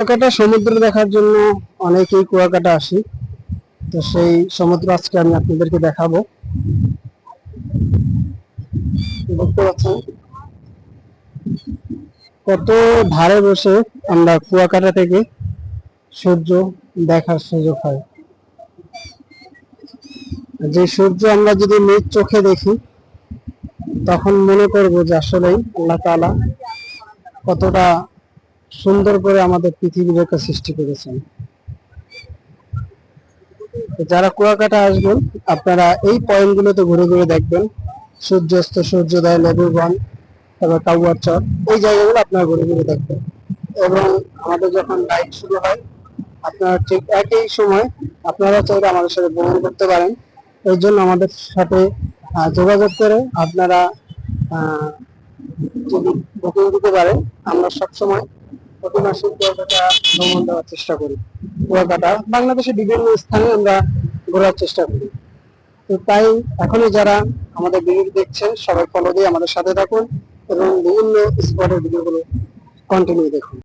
কুয়াকাটা সমুদ্র দেখার জন্য অনেকেই কুয়াকাটা আসি। তো সেই সমুদ্র আজকে আমি আপনাদেরকে দেখাবো। দেখতে পাচ্ছেন কত ধারে বসে আমরা কুয়াকাটা থেকে সূর্য দেখার সুযোগ হয়। যে সূর্য আমরা যদি নিজ চোখে দেখি তখন মনে করবো যে আসলেই আল্লাহ তাআলা কতটা সুন্দর করে আমাদের পৃথিবীটাকে সৃষ্টি করেছেন। যারা কুয়াকাটা আসবেন আপনারা এই পয়েন্টগুলোতে ঘুরে ঘুরে দেখবেন, সূর্যাস্ত, সূর্যোদয়, লেবুবন, তারপর কাউয়ার চর, এই জায়গাগুলো আপনারা ঘুরে ঘুরে দেখবেন। এবং আমাদের যখন লাইট শুরু হয় আপনারা ঠিক একই সময় আপনারা চাইলে আমাদের সাথে ভ্রমণ করতে পারেন। এর জন্য আমাদের সাথে যোগাযোগ করে আপনারা যদি বুকিং দিতে পারেন, আমরা সবসময় প্রতি মাসে কুয়াকাটা ভ্রমণ দেওয়ার চেষ্টা করি। কুয়াকাটা বাংলাদেশের বিভিন্ন স্থানে আমরা ঘোরার চেষ্টা করি। তো তাই এখনই যারা আমাদের ভিডিও দেখছেন সবাই ফলো দিয়ে আমাদের সাথে থাকুন এবং বিভিন্ন স্পটের ভিডিওগুলো কন্টিনিউ দেখুন।